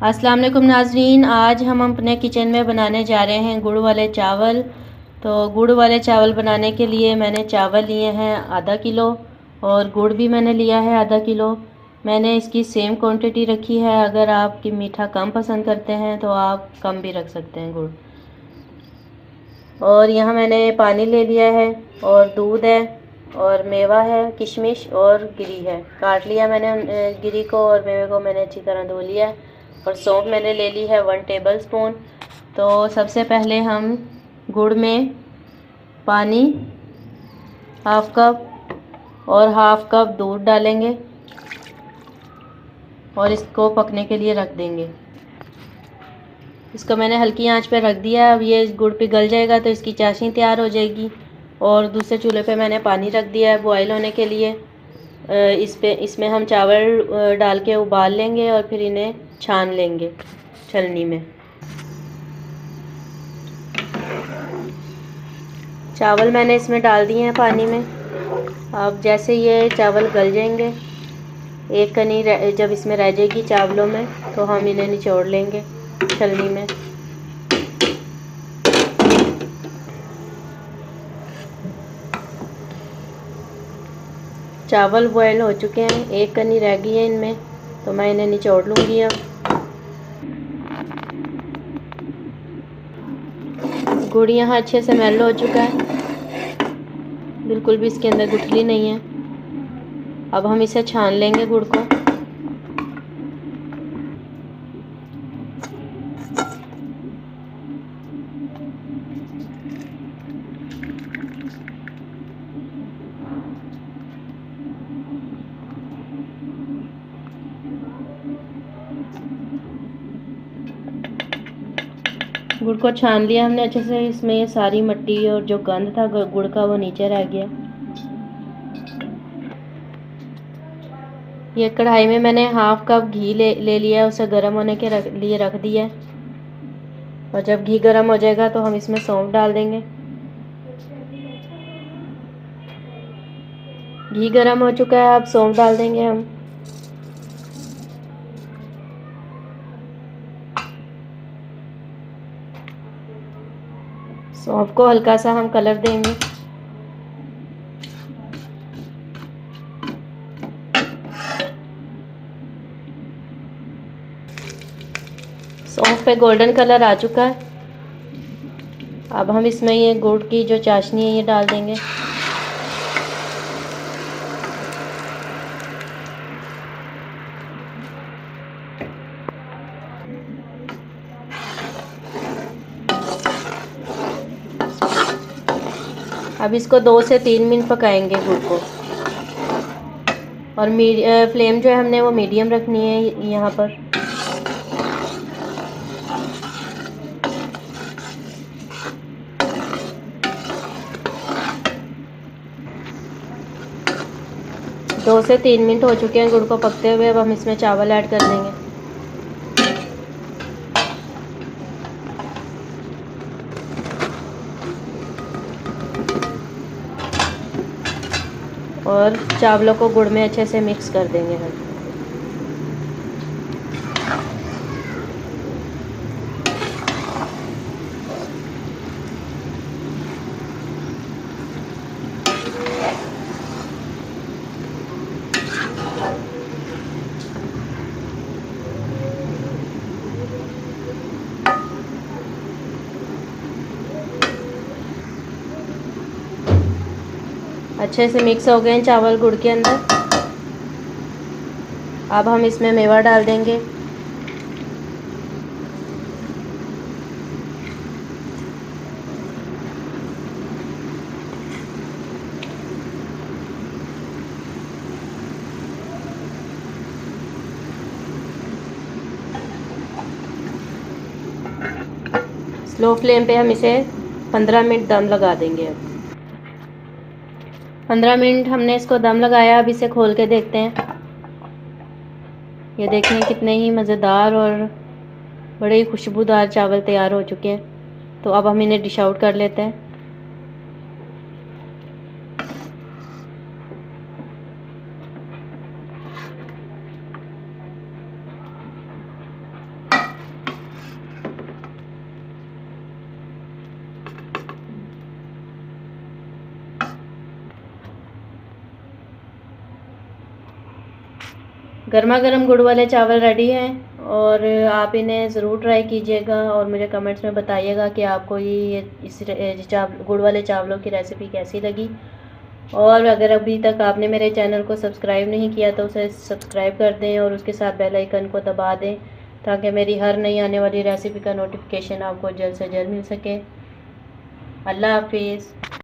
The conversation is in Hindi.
अस्सलाम वालेकुम नाजरीन, आज हम अपने किचन में बनाने जा रहे हैं गुड़ वाले चावल। तो गुड़ वाले चावल बनाने के लिए मैंने चावल लिए हैं आधा किलो और गुड़ भी मैंने लिया है आधा किलो। मैंने इसकी सेम क्वांटिटी रखी है। अगर आप मीठा कम पसंद करते हैं तो आप कम भी रख सकते हैं गुड़। और यहाँ मैंने पानी ले लिया है और दूध है और मेवा है, किशमिश और गिरी है। काट लिया मैंने गिरी को और मेवे को मैंने अच्छी तरह धो लिया है। और सौंफ मैंने ले ली है 1 टेबल स्पून। तो सबसे पहले हम गुड़ में पानी हाफ कप और हाफ कप दूध डालेंगे और इसको पकने के लिए रख देंगे। इसको मैंने हल्की आंच पे रख दिया। अब ये गुड़ पिघल जाएगा तो इसकी चाशनी तैयार हो जाएगी। और दूसरे चूल्हे पे मैंने पानी रख दिया है बॉयल होने के लिए। इसमें हम चावल डाल के उबाल लेंगे और फिर इन्हें छान लेंगे छलनी में। चावल मैंने इसमें डाल दिए हैं पानी में। अब जैसे ये चावल गल जाएंगे, एक कनी जब इसमें रह जाएगी चावलों में, तो हम इन्हें निचोड़ लेंगे छलनी में। चावल बॉयल हो चुके हैं, एक कनी रह गई है इनमें, तो मैं इन्हें निचोड़ लूँगी। अब गुड़ यहाँ अच्छे से मेल्ट हो चुका है, बिल्कुल भी इसके अंदर गुठली नहीं है। अब हम इसे छान लेंगे गुड़ को। गुड़ को छान लिया हमने अच्छे से। इसमें ये सारी मिट्टी और जो गंद था गुड़ का वो नीचे रह गया। ये कढ़ाई में मैंने हाफ कप घी ले लिया, उसे गर्म होने के लिए रख दिया। और जब घी गर्म हो जाएगा तो हम इसमें सौंफ डाल देंगे। घी गर्म हो चुका है, अब सौंफ डाल देंगे हम। सौंफ को हल्का सा हम कलर देंगे। सौंफ पे गोल्डन कलर आ चुका है। अब हम इसमें ये गुड़ की जो चाशनी है ये डाल देंगे। अब इसको 2 से 3 मिनट पकाएंगे गुड़ को। और फ्लेम जो है हमने वो मीडियम रखनी है यहाँ पर। दो से 3 मिनट हो चुके हैं गुड़ को पकते हुए। अब हम इसमें चावल ऐड कर देंगे। और चावलों को गुड़ में अच्छे से मिक्स कर देंगे हम। अच्छे से मिक्स हो गए हैं चावल गुड़ के अंदर। अब हम इसमें मेवा डाल देंगे। स्लो फ्लेम पे हम इसे 15 मिनट दम लगा देंगे। अब 15 मिनट हमने इसको दम लगाया। अब इसे खोल के देखते हैं। ये देखें कितने ही मज़ेदार और बड़े ही खुशबूदार चावल तैयार हो चुके हैं। तो अब हम इन्हें डिश आउट कर लेते हैं। गर्मा गर्म गुड़ वाले चावल रेडी हैं और आप इन्हें ज़रूर ट्राई कीजिएगा और मुझे कमेंट्स में बताइएगा कि आपको ये गुड़ वाले चावलों की रेसिपी कैसी लगी। और अगर अभी तक आपने मेरे चैनल को सब्सक्राइब नहीं किया तो उसे सब्सक्राइब कर दें और उसके साथ बेल आइकन को दबा दें ताकि मेरी हर नई आने वाली रेसिपी का नोटिफिकेशन आपको जल्द से जल्द मिल सके। अल्लाह हाफिज़।